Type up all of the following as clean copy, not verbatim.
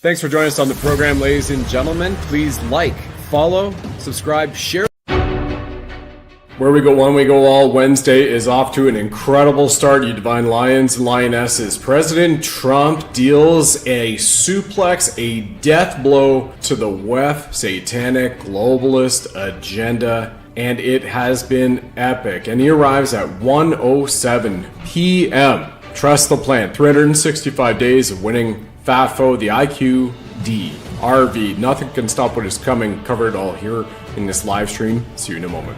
Thanks for joining us on the program, ladies and gentlemen. Please like, follow, subscribe, share. Where we go one, we go all. Wednesday is off to an incredible start, you divine lions and lionesses. President Trump deals a suplex, a death blow to the WEF, satanic, globalist agenda, and it has been epic. And he arrives at 1:07 p.m. Trust the plan. 365 days of winning FAFO, the IQD RV. Nothing can stop what is coming. Cover it all here in this live stream. See you in a moment.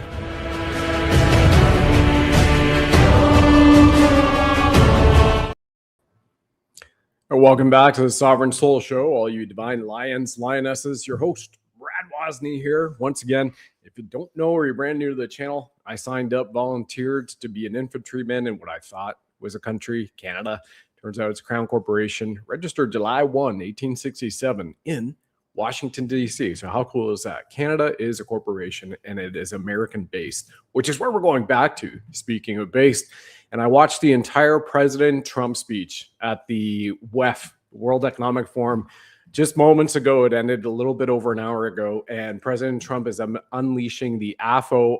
Welcome back to the Sovereign Soul Show, all you divine lions, lionesses. Your host, Brad Wozni here. Once again, if you don't know or you're brand new to the channel, I signed up, volunteered to be an infantryman in what I thought was a country, Canada. Turns out it's a crown corporation, registered July 1, 1867 in Washington, D.C. So how cool is that? Canada is a corporation and it is American-based, which is where we're going back to, speaking of based. And I watched the entire President Trump speech at the WEF, World Economic Forum, just moments ago. It ended a little bit over an hour ago. And President Trump is unleashing the FAFO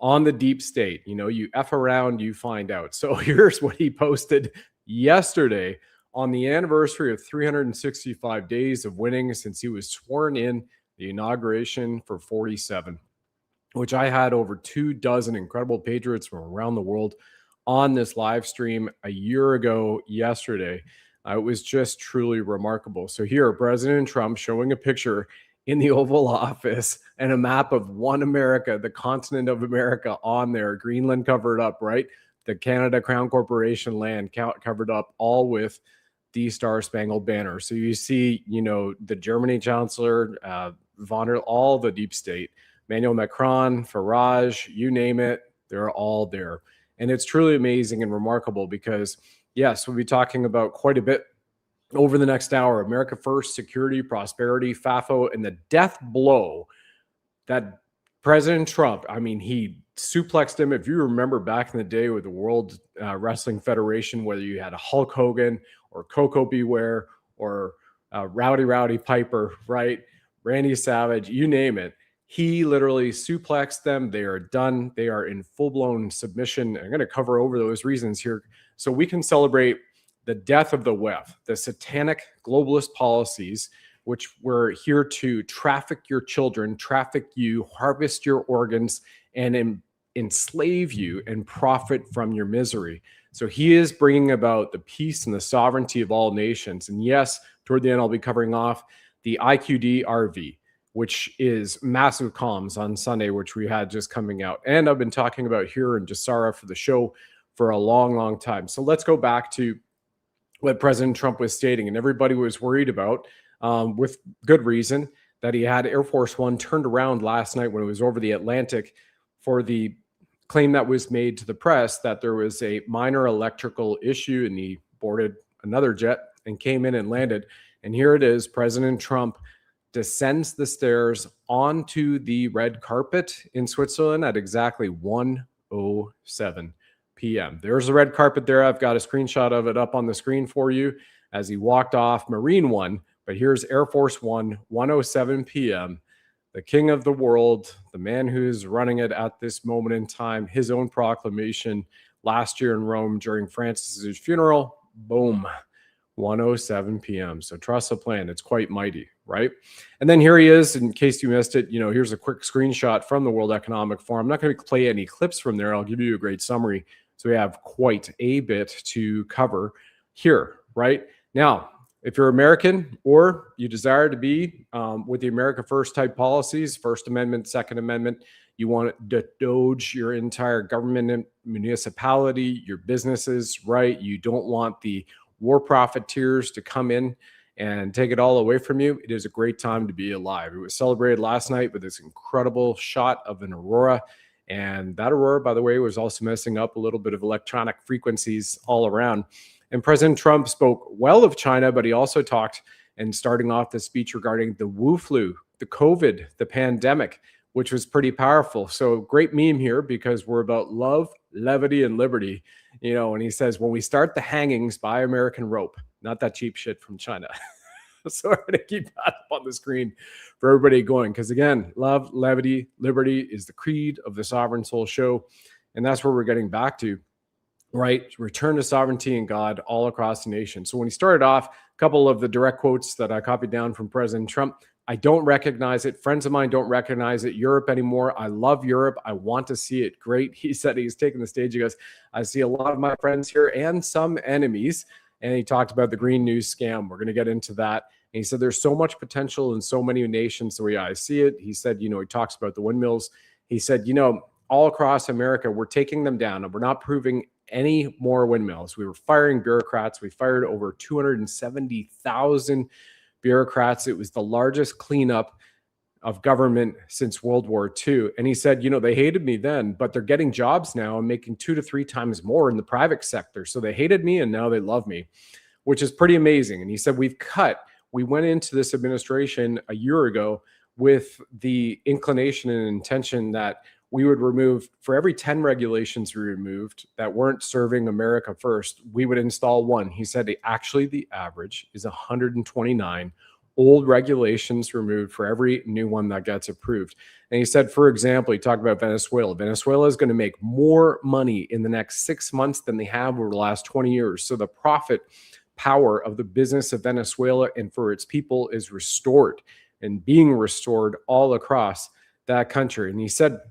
on the deep state. You know, you F around, you find out. So here's what he posted yesterday on the anniversary of 365 days of winning since he was sworn in the inauguration for 47. Which I had over 24 incredible patriots from around the world on this live stream a year ago yesterday. It was just truly remarkable. So here, President Trump showing a picture in the Oval Office and a map of one America, the continent of America on there, Greenland covered up, right? The Canada Crown Corporation land covered up, all with the Star Spangled Banner. So you see, you know, the Germany Chancellor, all the deep state, Emmanuel Macron, Farage, you name it, they're all there. And it's truly amazing and remarkable because, yes, we'll be talking about quite a bit over the next hour. America First, security, prosperity, FAFO, and the death blow that President Trump, I mean, he suplexed him. If you remember back in the day with the World Wrestling Federation, whether you had a Hulk Hogan or Coco Beware or Rowdy Piper, right? Randy Savage, you name it. He literally suplexed them. They are done. They are in full-blown submission. I'm going to cover over those reasons here so we can celebrate the death of the WEF, the satanic globalist policies, which were here to traffic your children, traffic you, harvest your organs, and enslave you and profit from your misery. So he is bringing about the peace and the sovereignty of all nations. And yes, toward the end, I'll be covering off the IQD RV, which is massive comms on Sunday, which we had just coming out. And I've been talking about here in Jasara for the show for a long, long time. So let's go back to what President Trump was stating. And everybody was worried about, with good reason, that he had Air Force One turned around last night when it was over the Atlantic for the claim that was made to the press that there was a minor electrical issue and he boarded another jet and came in and landed. And here it is, President Trump descends the stairs onto the red carpet in Switzerland at exactly 1:07 p.m. There's a red carpet there. I've got a screenshot of it up on the screen for you as he walked off Marine One. But here's Air Force One, 1:07 p.m. The king of the world, the man who's running it at this moment in time, his own proclamation last year in Rome during Francis's funeral, boom. 1:07 p.m. So trust the plan. It's quite mighty, right? And then here he is, in case you missed it, you know, here's a quick screenshot from the World Economic Forum. I'm not going to play any clips from there. I'll give you a great summary. So we have quite a bit to cover here, right? Now, if you're American or you desire to be with the America First type policies, First Amendment, Second Amendment, you want to doge your entire government and municipality, your businesses, right? You don't want the war profiteers to come in and take it all away from you. It is a great time to be alive. It was celebrated last night with this incredible shot of an aurora. And that aurora, by the way, was also messing up a little bit of electronic frequencies all around. And President Trump spoke well of China, but he also talked, and starting off the speech, regarding the Wu flu, the COVID, the pandemic, which was pretty powerful. So great meme here because we're about love, levity, and liberty. You know, and he says, when we start the hangings by American rope, not that cheap shit from China. So I'm going to keep that up on the screen for everybody going. Because again, love, levity, liberty is the creed of the Sovereign Soul Show. And that's where we're getting back to, right? Return to sovereignty and God all across the nation. So when he started off, a couple of the direct quotes that I copied down from President Trump, I don't recognize it. Friends of mine don't recognize it. Europe anymore. I love Europe. I want to see it great. He said he's taking the stage. He goes, I see a lot of my friends here and some enemies. And he talked about the green news scam. We're going to get into that. And he said there's so much potential in so many nations the way I see it. He said, he talks about the windmills. He said, all across America, we're taking them down and we're not proving any more windmills. We were firing bureaucrats. We fired over 270,000 bureaucrats. It was the largest cleanup of government since World War II. And he said, they hated me then, but they're getting jobs now and making 2 to 3 times more in the private sector. So they hated me and now they love me, which is pretty amazing. And he said, we went into this administration a year ago with the inclination and intention that we would remove, for every 10 regulations we removed that weren't serving America first, we would install one. He said actually the average is 129 old regulations removed for every new one that gets approved. And he said, for example, he talked about Venezuela. Venezuela is going to make more money in the next 6 months than they have over the last 20 years. So the profit power of the business of Venezuela and for its people is restored and being restored all across that country. And he said,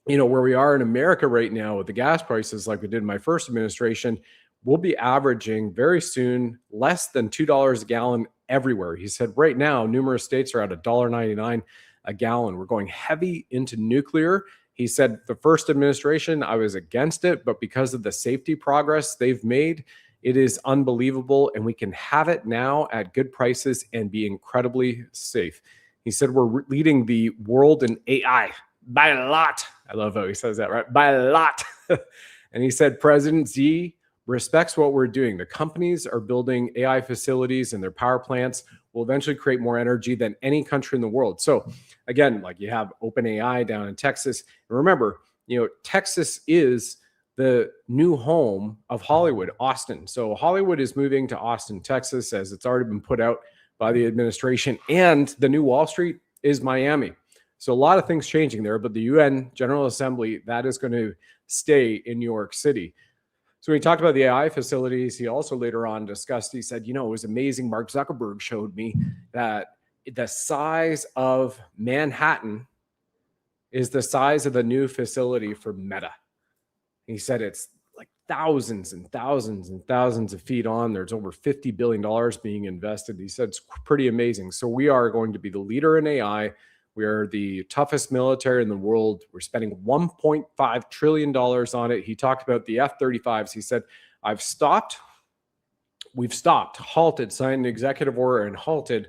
where we are in America right now with the gas prices, like we did in my first administration, we'll be averaging very soon less than $2 a gallon everywhere. He said right now, numerous states are at $1.99 a gallon. We're going heavy into nuclear. He said the first administration, I was against it, but because of the safety progress they've made, it is unbelievable. And we can have it now at good prices and be incredibly safe. He said we're leading the world in AI by a lot. I love how he says that, right? By a lot. And he said President Xi respects what we're doing. The companies are building AI facilities and their power plants will eventually create more energy than any country in the world. So again, like you have OpenAI down in Texas. And remember, Texas is the new home of Hollywood, Austin. So Hollywood is moving to Austin, Texas, as it's already been put out by the administration. And the new Wall Street is Miami. So a lot of things changing there, but the UN General Assembly, that is going to stay in New York City. So when he talked about the AI facilities, he also later on discussed, he said, it was amazing. Mark Zuckerberg showed me that the size of Manhattan is the size of the new facility for Meta. He said it's like thousands and thousands and thousands of feet on. There's over $50 billion being invested. He said it's pretty amazing. So we are going to be the leader in AI. We are the toughest military in the world. We're spending $1.5 trillion on it. He talked about the F-35s. He said, we've stopped, halted, signed an executive order and halted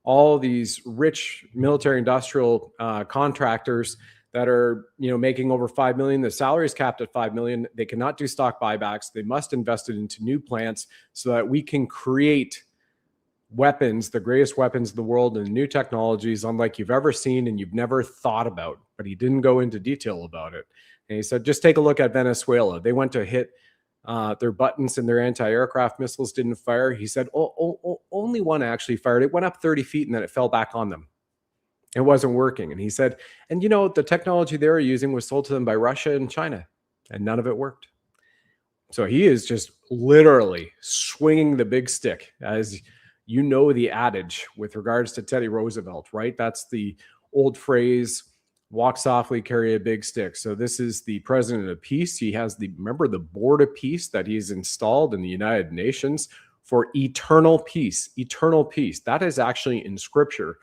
all these rich military industrial contractors that are, making over 5 million. The salary is capped at 5 million. They cannot do stock buybacks. They must invest it into new plants so that we can create weapons, the greatest weapons in the world, and new technologies unlike you've ever seen and you've never thought about. But he didn't go into detail about it. And he said, just take a look at Venezuela. They went to hit their buttons and their anti-aircraft missiles didn't fire. He said, only one actually fired. It went up 30 feet and then it fell back on them. It wasn't working. And he said, and the technology they were using was sold to them by Russia and China, and none of it worked. So he is just literally swinging the big stick, as the adage with regards to Teddy Roosevelt, right? That's the old phrase, walk softly, carry a big stick. So this is the president of peace. He has the board of peace that he's installed in the United Nations for eternal peace. Eternal peace. That is actually in scripture.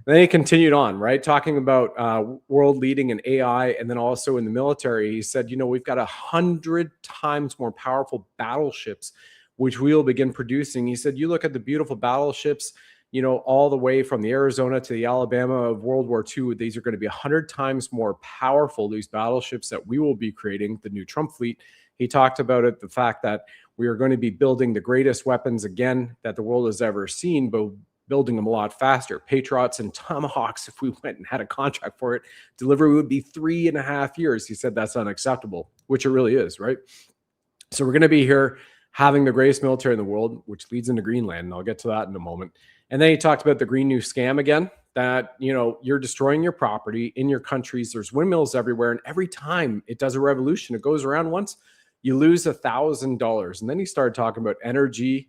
And then he continued on, right? Talking about world leading in AI and then also in the military. He said, we've got 100 times more powerful battleships, which we'll begin producing. He said, you look at the beautiful battleships, all the way from the Arizona to the Alabama of World War II. These are going to be 100 times more powerful, these battleships that we will be creating, the new Trump fleet. He talked about it, the fact that we are going to be building the greatest weapons again that the world has ever seen, but building them a lot faster. Patriots and Tomahawks, if we went and had a contract for it, delivery would be 3.5 years. He said that's unacceptable, which it really is, right? So we're going to be here having the greatest military in the world, which leads into Greenland. And I'll get to that in a moment. And then he talked about the Green New Scam again, that, you're destroying your property in your countries. There's windmills everywhere. And every time it does a revolution, it goes around once, you lose $1,000. And then he started talking about energy,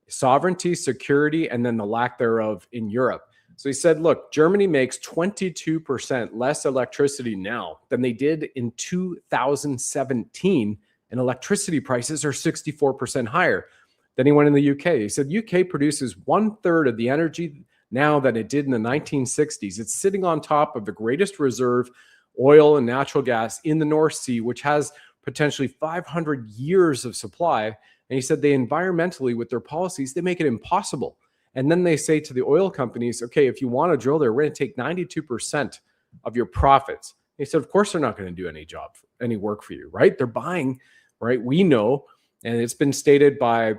sovereignty, security, and then the lack thereof in Europe. So he said, look, Germany makes 22% less electricity now than they did in 2017. And electricity prices are 64% higher. Then he went in the UK. He said, UK produces 1/3 of the energy now than it did in the 1960s. It's sitting on top of the greatest reserve oil and natural gas in the North Sea, which has potentially 500 years of supply. And he said they environmentally, with their policies, they make it impossible. And then they say to the oil companies, okay, if you want to drill there, we're going to take 92% of your profits. He said, of course, they're not going to do any work for you, right? They're buying, right? We know, and it's been stated by,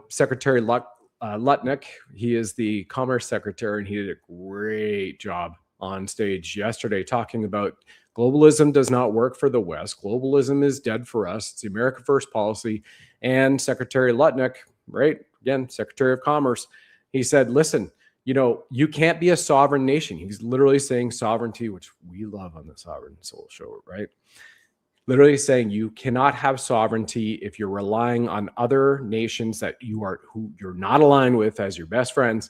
Secretary Lutnick. He is the Commerce Secretary, and he did a great job on stage yesterday talking about globalism does not work for the West. Globalism is dead for us. It's the America First policy. And Secretary Lutnick, right? Again, Secretary of Commerce, he said, listen, you can't be a sovereign nation. He's literally saying sovereignty, which we love on the Sovereign Soul Show, right? Literally saying you cannot have sovereignty if you're relying on other nations who you're not aligned with as your best friends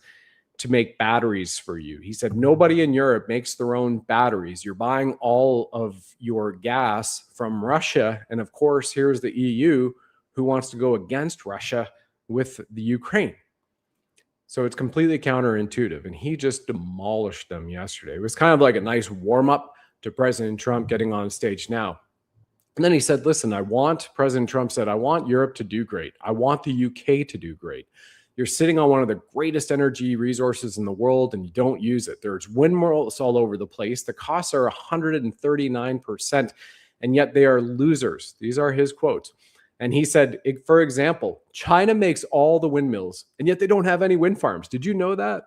to make batteries for you. He said nobody in Europe makes their own batteries. You're buying all of your gas from Russia. And of course, here's the EU who wants to go against Russia with the Ukraine. So it's completely counterintuitive. And he just demolished them yesterday. It was kind of like a nice warm up to President Trump getting on stage now. And then he said, listen, President Trump said, I want Europe to do great. I want the UK to do great. You're sitting on one of the greatest energy resources in the world and you don't use it. There's windmills all over the place. The costs are 139%, and yet they are losers. These are his quotes. And he said, for example, China makes all the windmills, and yet they don't have any wind farms. Did you know that?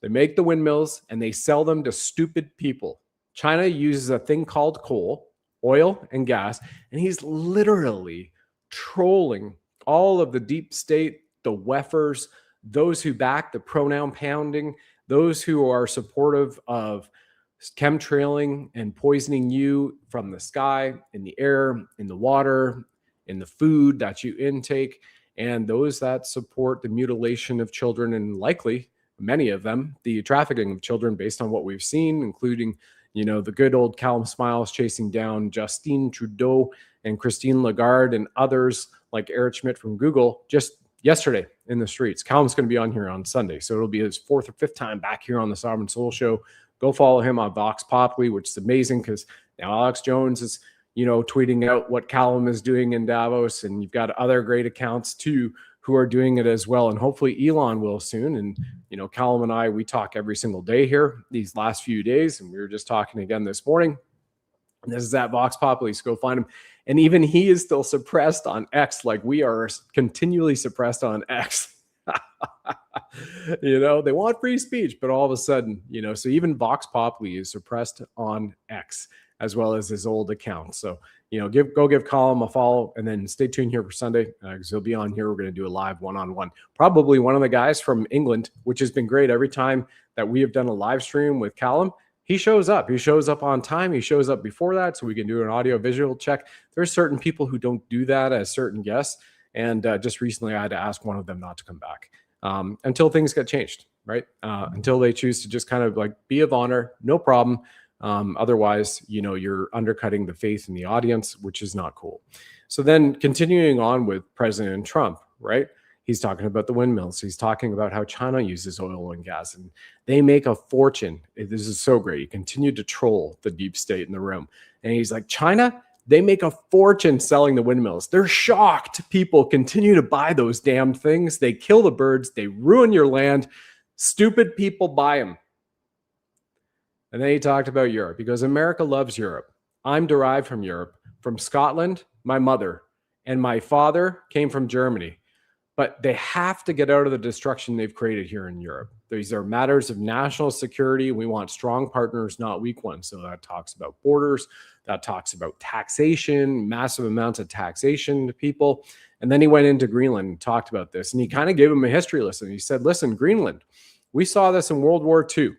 They make the windmills and they sell them to stupid people. China uses a thing called coal, oil, and gas, and he's literally trolling all of the deep state, the WEFers, those who back the pronoun pounding, those who are supportive of chemtrailing and poisoning you from the sky, in the air, in the water, in the food that you intake, and those that support the mutilation of children, and likely many of them, the trafficking of children based on what we've seen, including the good old Callum Smiles chasing down Justine Trudeau and Christine Lagarde and others like Eric Schmidt from Google just yesterday in the streets. Callum's going to be on here on Sunday. So it'll be his 4th or 5th time back here on the Sovereign Soul Show. Go follow him on Vox Populi, which is amazing because now Alex Jones is, tweeting out what Callum is doing in Davos. And you've got other great accounts too who are doing it as well. And hopefully Elon will soon. And, Callum and I, we talk every single day here these last few days. And we were just talking again this morning. And this is at Vox Populi, so go find him. And even he is still suppressed on X, like we are continually suppressed on X. They want free speech, but all of a sudden, so even Vox Populi is suppressed on X as well as his old account. So, go give Colin a follow, and then stay tuned here for Sunday because he'll be on here. We're going to do a live one-on-one. Probably one of the guys from England, which has been great. Every time that we have done a live stream with Callum, he shows up. He shows up on time. He shows up before that, so we can do an audio-visual check. There's certain people who don't do that as certain guests, and just recently I had to ask one of them not to come back until things get changed, right? Until they choose to just kind of like be of honor, no problem. Otherwise, you're undercutting the faith in the audience, which is not cool. So then continuing on with President Trump, right? He's talking about the windmills. He's talking about how China uses oil and gas and they make a fortune. This is so great. He continued to troll the deep state in the room. And he's like, China, they make a fortune selling the windmills. They're shocked people continue to buy those damn things. They kill the birds. They ruin your land. Stupid people buy them. And then he talked about Europe because America loves Europe. I'm derived from Europe, from Scotland, my mother, and my father came from Germany. But they have to get out of the destruction they've created here in Europe. These are matters of national security. We want strong partners, not weak ones. So that talks about borders, that talks about taxation, massive amounts of taxation to people. And then he went into Greenland and talked about this. And he kind of gave him a history lesson. He said, listen, Greenland, we saw this in World War II.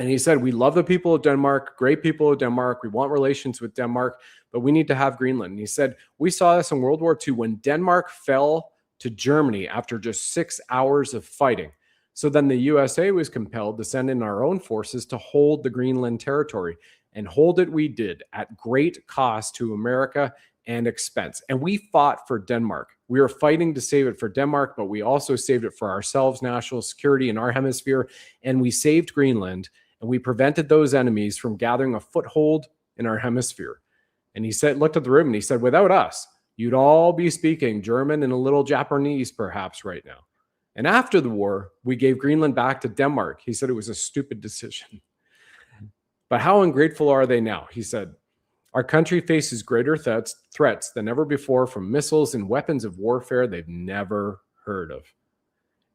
And he said, we love the people of Denmark, great people of Denmark. We want relations with Denmark, but we need to have Greenland. And he said, we saw this in World War II when Denmark fell to Germany after just 6 hours of fighting. So then the USA was compelled to send in our own forces to hold the Greenland territory, and hold it we did at great cost to America and expense. And we fought for Denmark. We were fighting to save it for Denmark, but we also saved it for ourselves, national security in our hemisphere, and we saved Greenland, and we prevented those enemies from gathering a foothold in our hemisphere. And he said, looked at the room and he said, without us, you'd all be speaking German and a little Japanese perhaps right now. And after the war, we gave Greenland back to Denmark. He said it was a stupid decision. But how ungrateful are they now? He said, our country faces greater threats than ever before from missiles and weapons of warfare they've never heard of.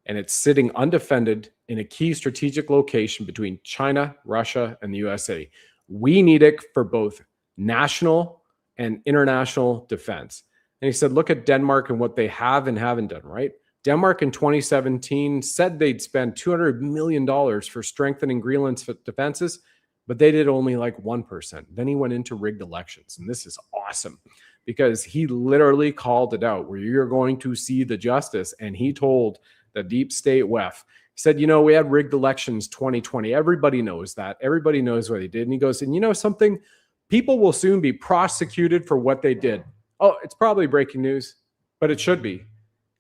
And it's sitting undefended in a key strategic location between China, Russia, and the USA. We need it for both national and international defense. And he said, look at Denmark and what they have and haven't done, right? Denmark in 2017 said they'd spend $200 million for strengthening Greenland's defenses, but they did only like 1%. Then he went into rigged elections. And this is awesome because he literally called it out where you're going to see the justice. And he told the deep state WEF, he said, you know, we had rigged elections 2020. Everybody knows that. Everybody knows what they did. And he goes, and you know something? People will soon be prosecuted for what they did. Oh, it's probably breaking news, but it should be.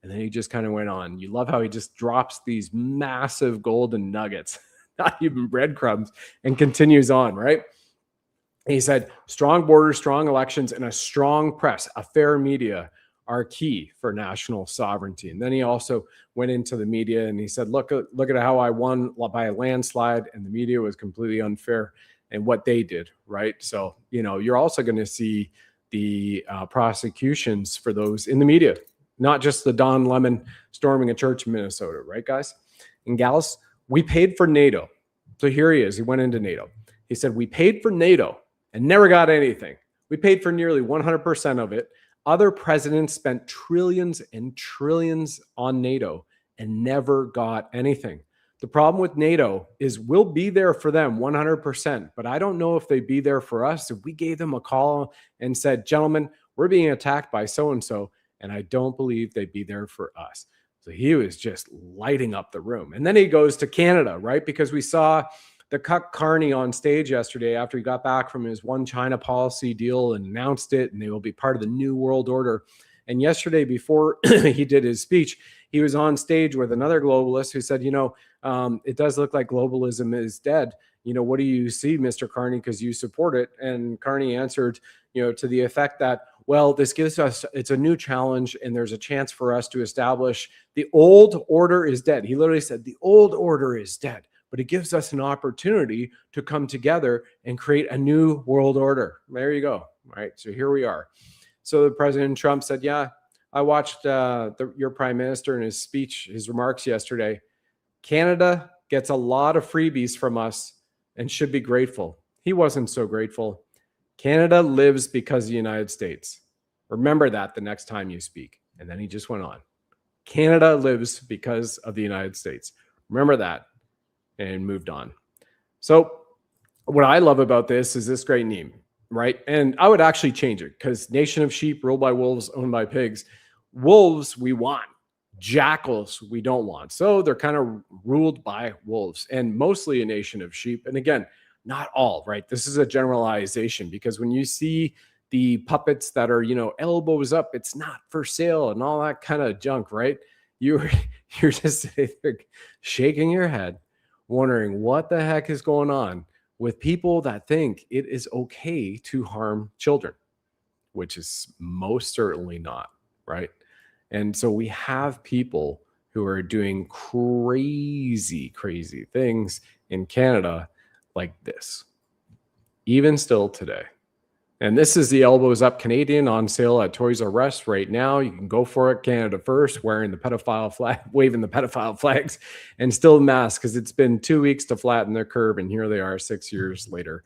And then he just kind of went on. You love how he just drops these massive golden nuggets, not even breadcrumbs, and continues on, right? He said, strong borders, strong elections, and a strong press, a fair media are key for national sovereignty. And then he also went into the media and he said, look at how I won by a landslide, and the media was completely unfair and what they did, right? So, you know, you're also going to see the prosecutions for those in the media, not just the Don Lemon storming a church in Minnesota, right, guys and gals? We paid for NATO. So here he is. He went into NATO. He said, we paid for NATO and never got anything. We paid for nearly 100% of it. Other presidents spent trillions and trillions on NATO and never got anything. The problem with NATO is we'll be there for them 100%, but I don't know if they'd be there for us if we gave them a call and said, gentlemen, we're being attacked by so-and-so, and I don't believe they'd be there for us. So he was just lighting up the room. And then he goes to Canada, right? Because we saw the Cuck Carney on stage yesterday after he got back from his one China policy deal and announced it, and they will be part of the New World Order. And yesterday, before he did his speech, he was on stage with another globalist who said, you know, it does look like globalism is dead. You know, what do you see, Mr. Carney, because you support it? And Carney answered, you know, to the effect that, well, this gives us, it's a new challenge, and there's a chance for us to establish the old order is dead. He literally said the old order is dead, but it gives us an opportunity to come together and create a new world order. There you go. All right. So here we are. So the President Trump said, yeah, I watched your prime minister in his speech, his remarks yesterday. Canada gets a lot of freebies from us and should be grateful. He wasn't so grateful. Canada lives because of the United States. Remember that the next time you speak. And then he just went on. Canada lives because of the United States. Remember that. And moved on. So what I love about this is this great meme, right? And I would actually change it because nation of sheep ruled by wolves, owned by pigs. Wolves we want. Jackals we don't want. So they're kind of ruled by wolves and mostly a nation of sheep. And again, not all, right? This is a generalization because when you see the puppets that are, you know, elbows up, it's not for sale and all that kind of junk, right? You're just sitting there shaking your head, wondering what the heck is going on with people that think it is okay to harm children, which is most certainly not, right? And so we have people who are doing crazy, crazy things in Canada like this, even still today. And this is the Elbows Up Canadian on sale at Toys R Us right now. You can go for it. Canada first, wearing the pedophile flag, waving the pedophile flags, and still masked because it's been 2 weeks to flatten their curve. And here they are 6 years later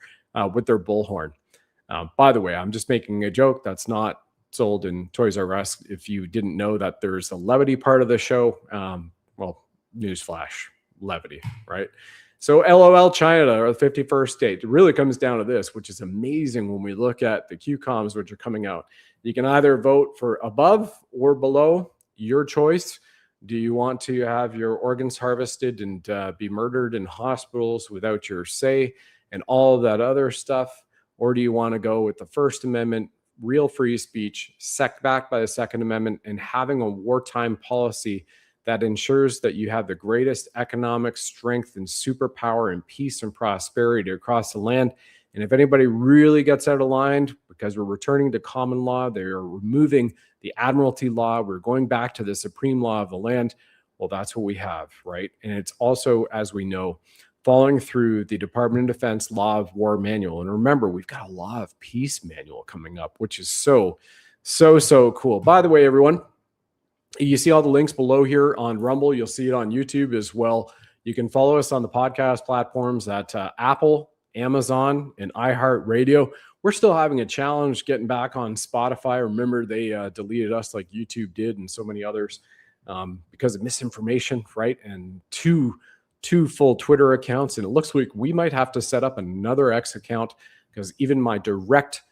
with their bullhorn. By the way, I'm just making a joke. That's not sold in Toys R Us. If you didn't know that there's a levity part of the show, well, newsflash, levity, right? So LOL China, or the 51st state, it really comes down to this, which is amazing when we look at the QComs which are coming out. You can either vote for above or below, your choice. Do you want to have your organs harvested and be murdered in hospitals without your say and all of that other stuff? Or do you want to go with the First Amendment, real free speech, backed by the Second Amendment, and having a wartime policy that ensures that you have the greatest economic strength and superpower and peace and prosperity across the land? And if anybody really gets out of line, because we're returning to common law, they are removing the admiralty law, we're going back to the supreme law of the land. Well, that's what we have, right? And it's also, as we know, following through the Department of Defense Law of War Manual. And remember, we've got a Law of Peace Manual coming up, which is so cool. By the way, everyone, you see all the links below here on Rumble. You'll see it on YouTube as well. You can follow us on the podcast platforms at Apple, Amazon, and iHeartRadio. We're still having a challenge getting back on Spotify. Remember, they deleted us like YouTube did and so many others because of misinformation, right? And two full Twitter accounts. And it looks like we might have to set up another X account because even my direct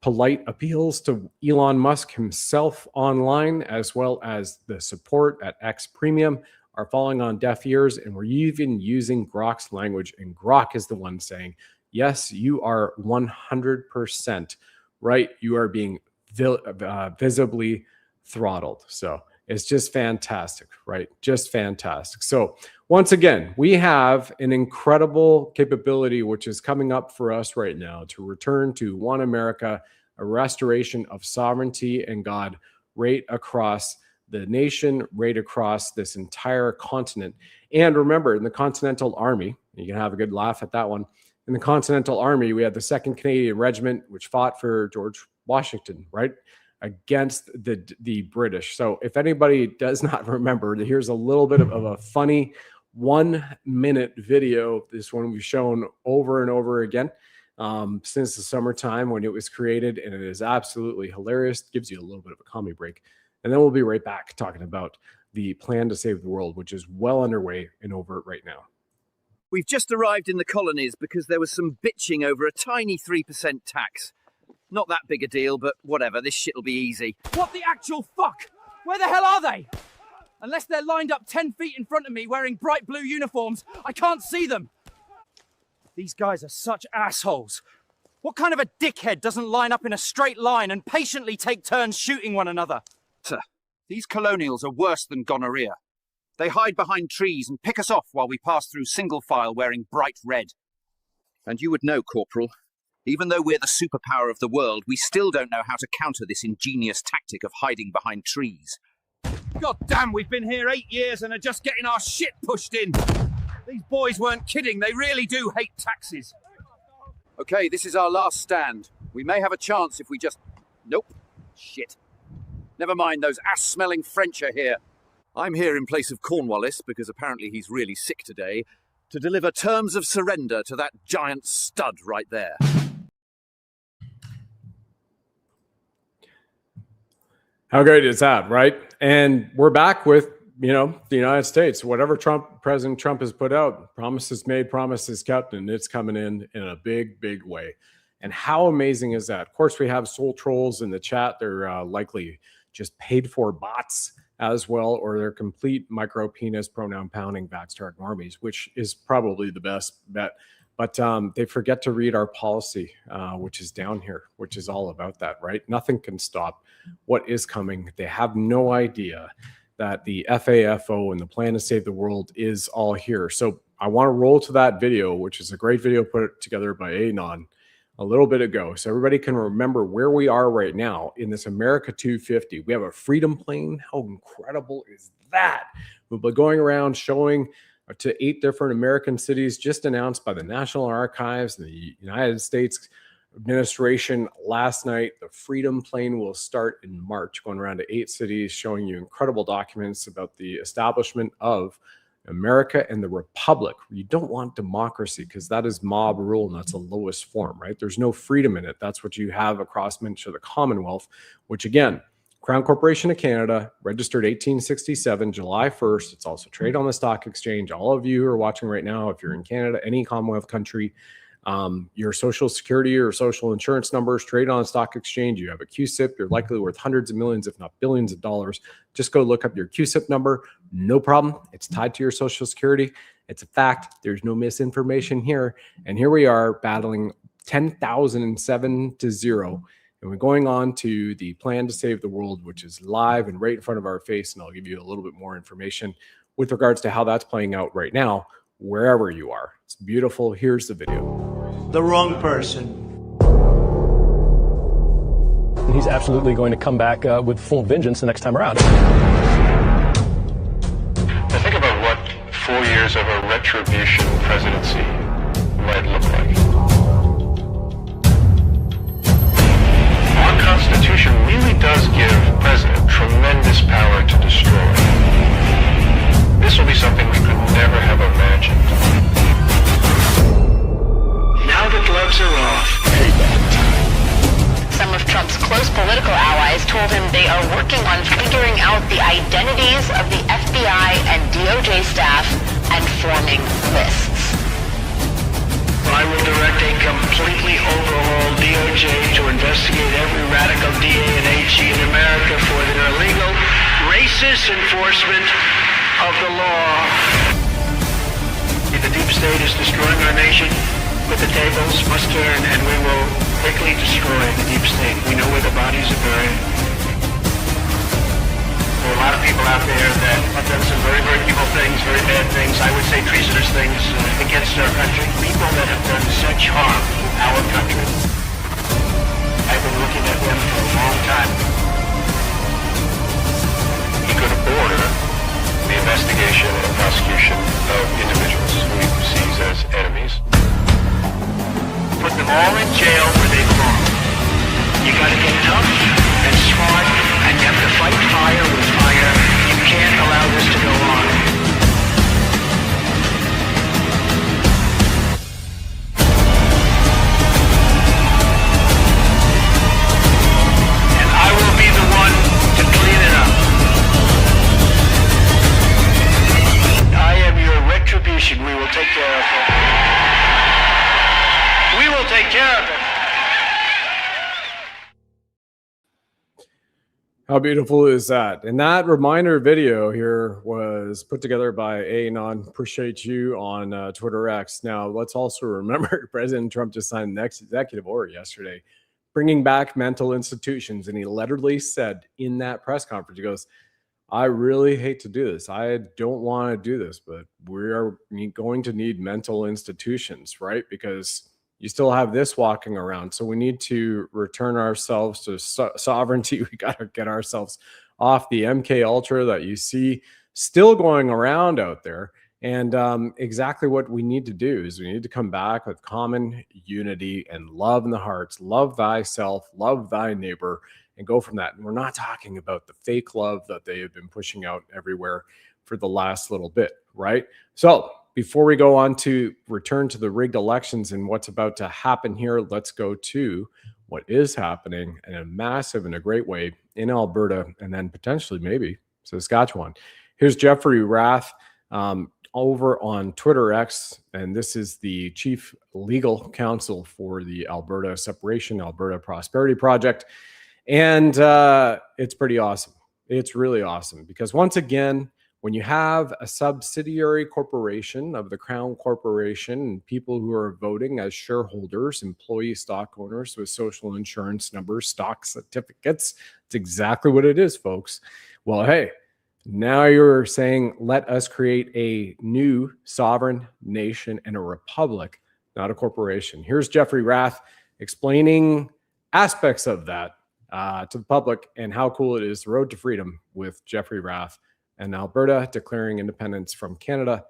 polite appeals to Elon Musk himself online, as well as the support at X Premium, are falling on deaf ears. And we're even using Grok's language. And Grok is the one saying, yes, you are 100% right. You are being visibly throttled. So it's just fantastic, right? Just fantastic. So once again, we have an incredible capability, which is coming up for us right now to return to one America, a restoration of sovereignty and God right across the nation, right across this entire continent. And remember, in the Continental Army, you can have a good laugh at that one. In the Continental Army, we had the 2nd Canadian Regiment, which fought for George Washington, right? Against the British. So if anybody does not remember, here's a little bit of a funny 1-minute video. This one we've shown over and over again since the summertime when it was created, and it is absolutely hilarious. Gives you a little bit of a comedy break. And then we'll be right back talking about the plan to save the world, which is well underway and over right now. We've just arrived in the colonies because there was some bitching over a tiny 3% tax. Not that big a deal, but whatever, this shit'll be easy. What the actual fuck? Where the hell are they? Unless they're lined up 10 feet in front of me wearing bright blue uniforms, I can't see them. These guys are such assholes. What kind of a dickhead doesn't line up in a straight line and patiently take turns shooting one another? Sir, these colonials are worse than gonorrhea. They hide behind trees and pick us off while we pass through single file wearing bright red. And you would know, Corporal, even though we're the superpower of the world, we still don't know how to counter this ingenious tactic of hiding behind trees. God damn, we've been here 8 years and are just getting our shit pushed in. These boys weren't kidding, they really do hate taxes. Okay, this is our last stand. We may have a chance if we just... Nope. Shit. Never mind, those ass-smelling French are here. I'm here in place of Cornwallis, because apparently he's really sick today, to deliver terms of surrender to that giant stud right there. How great is that, right? And we're back with, the United States. Whatever President Trump has put out, promises made, promises kept, and it's coming in a big, big way. And how amazing is that? Of course, we have soul trolls in the chat. They're likely just paid for bots as well, or they're complete micro penis pronoun pounding backstark normies, which is probably the best bet. But they forget to read our policy, which is down here, which is all about that, right? Nothing can stop what is coming. They have no idea that the FAFO and the plan to save the world is all here. So I want to roll to that video, which is a great video put together by Anon a little bit ago, so everybody can remember where we are right now in this America 250. We have a freedom plane. How incredible is that? We'll be going around showing to 8 different American cities, just announced by the National Archives and the United States administration last night. The freedom plane will start in March, going around to 8 cities, showing you incredible documents about the establishment of America and the Republic. You don't want democracy because that is mob rule and that's the lowest form, right? There's no freedom in it. That's what you have across much of the Commonwealth, which again, Crown Corporation of Canada, registered 1867, July 1st. It's also traded on the stock exchange. All of you who are watching right now, if you're in Canada, any Commonwealth country, your social security or social insurance numbers trade on a stock exchange. You have a QSIP. You're likely worth hundreds of millions, if not billions of dollars. Just go look up your QSIP number. No problem. It's tied to your social security. It's a fact. There's no misinformation here. And here we are battling 10,007 to 0. And we're going on to the Plan to Save the World, which is live and right in front of our face. And I'll give you a little bit more information with regards to how that's playing out right now, wherever you are. It's beautiful. Here's the video. The wrong person. He's absolutely going to come back with full vengeance the next time around. Now think about what 4 years of a retribution presidency might look like. Our Constitution really does give the president tremendous power to destroy. This will be something we could never have imagined. Now the gloves are off. Some of Trump's close political allies told him they are working on figuring out the identities of the FBI and DOJ staff and forming lists. I will direct a completely overhauled DOJ to investigate every radical DA and AG in America for their illegal, racist enforcement of the law. The deep state is destroying our nation. But the tables must turn, and we will quickly destroy the deep state. We know where the bodies are buried. There are a lot of people out there that have done some very, very evil things, very bad things, I would say treasonous things against our country. People that have done such harm to our country. I've been looking at them for a long time. He could order the investigation and prosecution of individuals who he sees as enemies. Put them all in jail where they belong. You gotta get tough and smart, and you have to fight fire with fire. You can't allow this to go on. And I will be the one to clean it up. I am your retribution. We will take care of it. We will take care of it. How beautiful is that? And that reminder video here was put together by Anon. Appreciate you on Twitter X. Now, let's also remember President Trump just signed the next executive order yesterday, bringing back mental institutions. And he literally said in that press conference, he goes, I really hate to do this. I don't want to do this, but we are going to need mental institutions, right? Because you still have this walking around. So we need to return ourselves to sovereignty. We got to get ourselves off the MK Ultra that you see still going around out there. And exactly what we need to do is we need to come back with common unity and love in the hearts. Love thyself, love thy neighbor, and go from that. And we're not talking about the fake love that they have been pushing out everywhere for the last little bit, right? So before we go on to return to the rigged elections and what's about to happen here, let's go to what is happening in a massive and a great way in Alberta and then potentially maybe Saskatchewan. Here's Jeffrey Rath over on Twitter X, and this is the chief legal counsel for the Alberta Separation, Alberta Prosperity Project. And it's pretty awesome. It's really awesome because once again, when you have a subsidiary corporation of the Crown Corporation and people who are voting as shareholders, employee stock owners with social insurance numbers, stock certificates, it's exactly what it is, folks. Well, hey, now you're saying, let us create a new sovereign nation and a republic, not a corporation. Here's Jeffrey Rath explaining aspects of that to the public and how cool it is. The Road to Freedom with Jeffrey Rath. And Alberta declaring independence from Canada,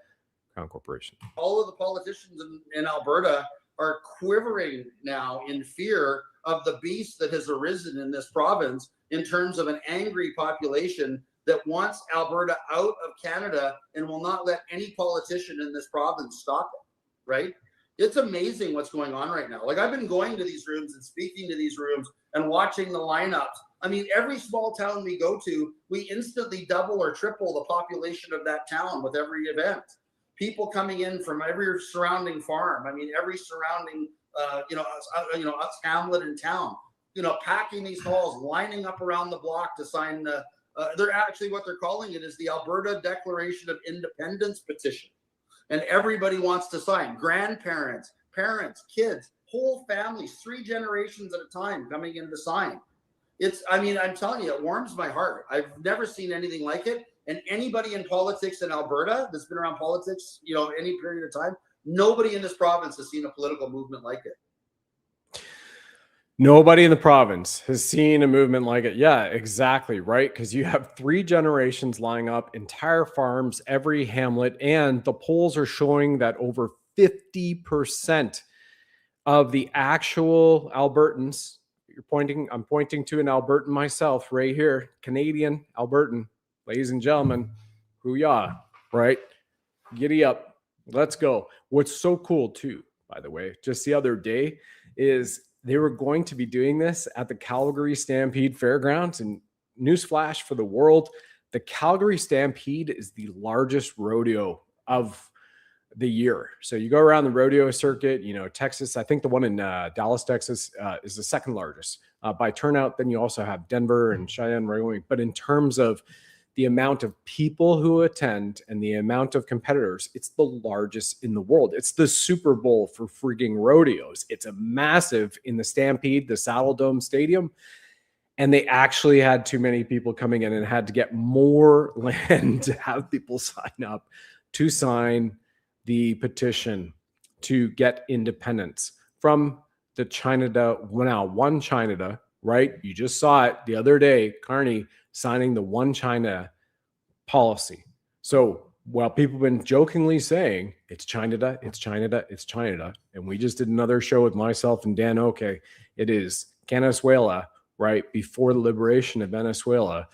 Crown Corporation. All of the politicians in Alberta are quivering now in fear of the beast that has arisen in this province in terms of an angry population that wants Alberta out of Canada and will not let any politician in this province stop it, right? It's amazing what's going on right now. Like, I've been going to these rooms and speaking to these rooms and watching the lineups. I mean, every small town we go to, we instantly double or triple the population of that town with every event. People coming in from every surrounding farm. I mean, every surrounding, hamlet and town, packing these halls, lining up around the block to sign the, they're actually, what they're calling it is the Alberta Declaration of Independence petition. And everybody wants to sign. Grandparents, parents, kids, whole families, 3 generations at a time coming in to sign. I'm telling you, it warms my heart. I've never seen anything like it. And anybody in politics in Alberta that's been around politics, any period of time, nobody in this province has seen a political movement like it. Nobody in the province has seen a movement like it. Yeah, exactly. Right. Because you have 3 generations lining up, entire farms, every hamlet, and the polls are showing that over 50% of the actual Albertans, I'm pointing to an Albertan myself right here, Canadian Albertan, ladies and gentlemen, hoo-yah, right? Giddy up. Let's go. What's so cool too, by the way, just the other day is they were going to be doing this at the Calgary Stampede Fairgrounds. And newsflash for the world, the Calgary Stampede is the largest rodeo of the year. So you go around the rodeo circuit, Texas, I think the one in Dallas, Texas is the second largest by turnout. Then you also have Denver and Cheyenne, Wyoming. But in terms of the amount of people who attend and the amount of competitors, it's the largest in the world. It's the Super Bowl for freaking rodeos. It's a massive in the Stampede, the Saddle Dome Stadium. And they actually had too many people coming in and had to get more land to have people sign up to sign the petition to get independence from the one China, right? You just saw it the other day, Carney signing the one China policy. So while people have been jokingly saying it's China, it's China, it's China, and we just did another show with myself and Dan Oke, it is Venezuela, right? Before the liberation of Venezuela.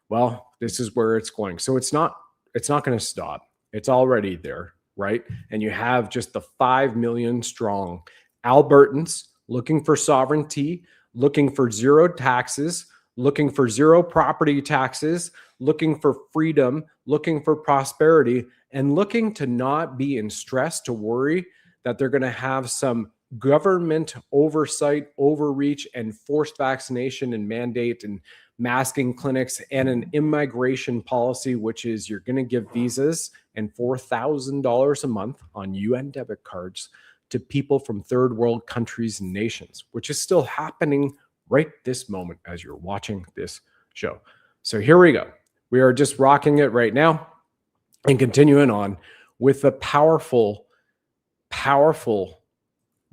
Well, this is where it's going. So it's not going to stop. It's already there, right? And you have just the 5 million strong Albertans looking for sovereignty, looking for zero taxes, looking for zero property taxes, looking for freedom, looking for prosperity, and looking to not be in stress, to worry that they're going to have some government oversight, overreach, and forced vaccination and mandate and masking clinics and an immigration policy, which is you're going to give visas and $4,000 a month on UN debit cards to people from third world countries and nations, which is still happening right this moment as you're watching this show. So here we go. We are just rocking it right now and continuing on with the powerful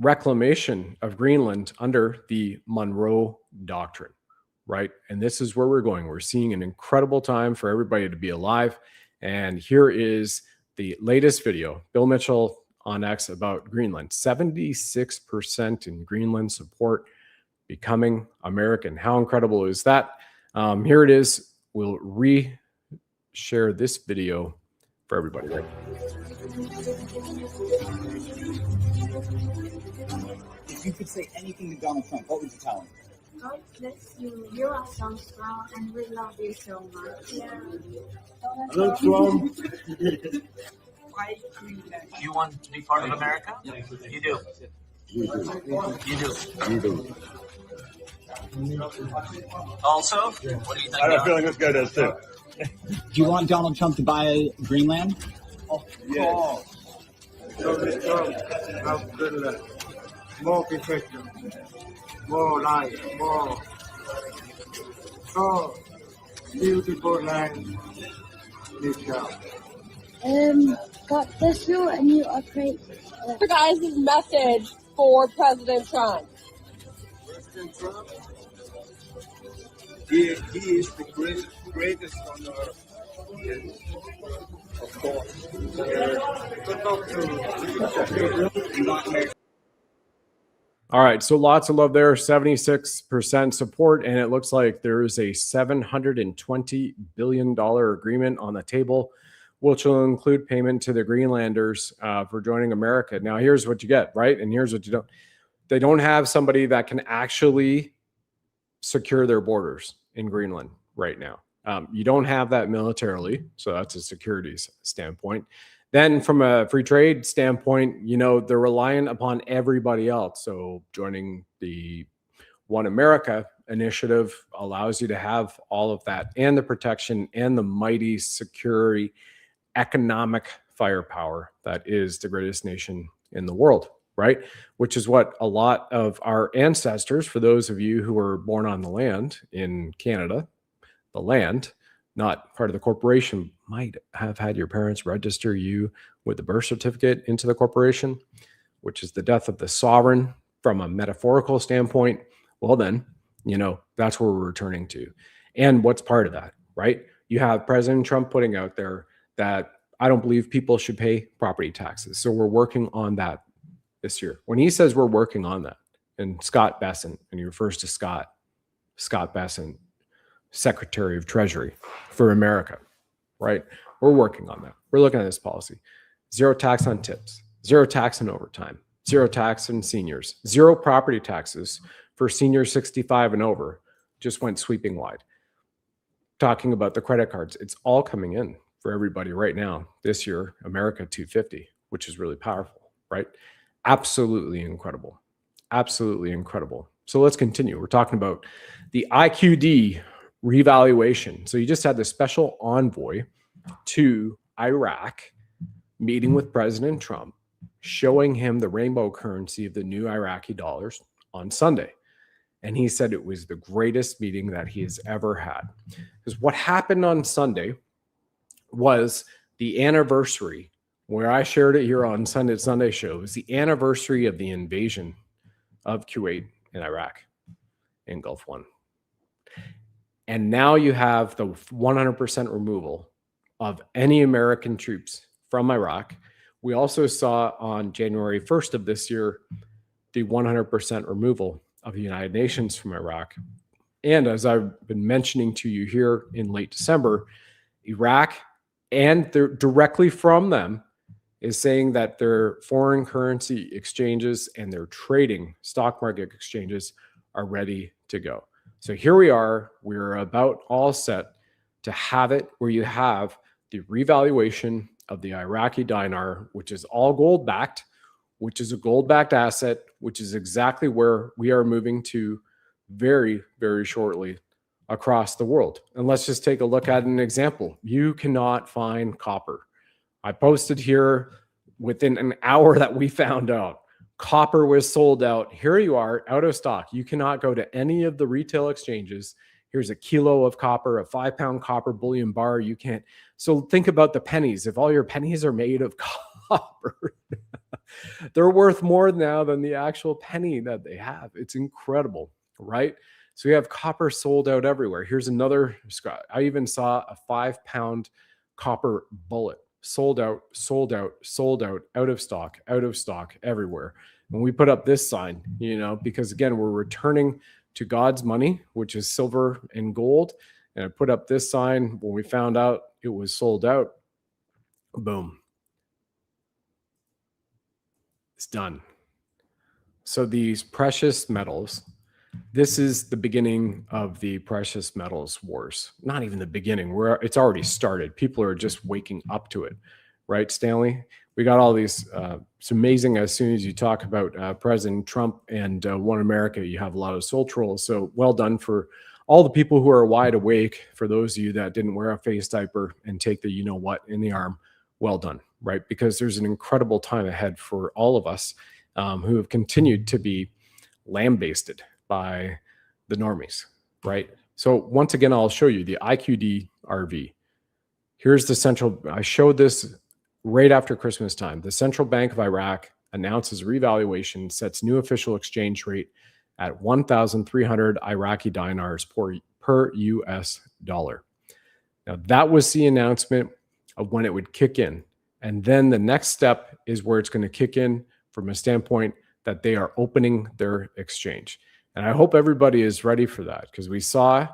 reclamation of Greenland under the Monroe Doctrine, right? And this is where we're going. We're seeing an incredible time for everybody to be alive. And here is the latest video, Bill Mitchell on X about Greenland. 76% in Greenland support becoming American. How incredible is that? Here it is. We'll re-share this video for everybody. Right? If you could say anything to Donald Trump, what would you tell him? God bless you. You are so strong, and we love you so much. Yeah. Donald Trump. You want to be part of America? You do. You do. Also, what do you think? I have a feeling this guy does too. Do you want Donald Trump to buy Greenland? Of course. Donald Trump have Greenland. More efficient, more life, more so beautiful land. God bless you, and you are great. Your guys' message for President Trump. President Trump, he is the greatest on earth. Yes. Of course. Good luck to All right, so lots of love there, 76% support, and it looks like there is a $720 billion agreement on the table, which will include payment to the Greenlanders for joining America. Now, here's what you get, right? And here's what you don't. They don't have somebody that can actually secure their borders in Greenland right now. You don't have that militarily, so that's a securities standpoint. Then from a free trade standpoint, you know, they're reliant upon everybody else. So joining the One America initiative allows you to have all of that and the protection and the mighty security economic firepower that is the greatest nation in the world, right? Which is what a lot of our ancestors, for those of you who were born on the land in Canada, the land, not part of the corporation, might have had your parents register you with the birth certificate into the corporation, which is the death of the sovereign from a metaphorical standpoint. Well, then, you know, that's where we're returning to. And what's part of that, right? You have President Trump putting out there that I don't believe people should pay property taxes. So we're working on that this year. When he says we're working on that, and Scott Bessent, and he refers to Scott Bessent, Secretary of Treasury for America, right? We're working on that. We're looking at this policy. Zero tax on tips, zero tax on overtime, zero tax on seniors, zero property taxes for seniors 65 and over. Just went sweeping wide. Talking about the credit cards, it's all coming in for everybody right now. This year, America 250, which is really powerful, right? Absolutely incredible. Absolutely incredible. So let's continue. We're talking about the IQD revaluation. So you just had the special envoy to Iraq meeting with President Trump, showing him the rainbow currency of the new Iraqi dollars on Sunday. And he said it was the greatest meeting that he has ever had. Because what happened on Sunday was the anniversary, where I shared it here on Sunday Show, it was the anniversary of the invasion of Kuwait and Iraq in Gulf War. And now you have the 100% removal of any American troops from Iraq. We also saw on January 1st of this year, the 100% removal of the United Nations from Iraq. And as I've been mentioning to you here in late December, Iraq and directly from them is saying that their foreign currency exchanges and their trading stock market exchanges are ready to go. So here we are, we're about all set to have it where you have the revaluation of the Iraqi dinar, which is all gold backed, which is a gold backed asset, which is exactly where we are moving to very, very shortly across the world. And let's just take a look at an example. You cannot find copper. I posted here within an hour that we found out. Copper was sold out. Here you are, out of stock. You cannot go to any of the retail exchanges. Here's a kilo of copper, a 5-pound copper bullion bar. You can't. So think about the pennies. If all your pennies are made of copper, they're worth more now than the actual penny that they have. It's incredible, right? So you have copper sold out everywhere. Here's another. I even saw a 5-pound copper bullet. Sold out, sold out, sold out, out of stock everywhere. And we put up this sign, you know, because again, we're returning to God's money, which is silver and gold. And I put up this sign when we found out it was sold out. Boom. It's done. So these precious metals, this is the beginning of the precious metals wars. Not even the beginning. It's already started. People are just waking up to it, right, Stanley? We got all these. It's amazing. As soon as you talk about President Trump and One America, you have a lot of soul trolls. So well done for all the people who are wide awake. For those of you that didn't wear a face diaper and take the you know what in the arm, well done, right? Because there's an incredible time ahead for all of us who have continued to be lambasted by the normies, right? So once again, I'll show you the IQD RV. Here's the central, I showed this right after Christmas time. The Central Bank of Iraq announces revaluation, sets new official exchange rate at 1,300 Iraqi dinars per US dollar. Now that was the announcement of when it would kick in. And then the next step is where it's going to kick in from a standpoint that they are opening their exchange. And I hope everybody is ready for that, because we saw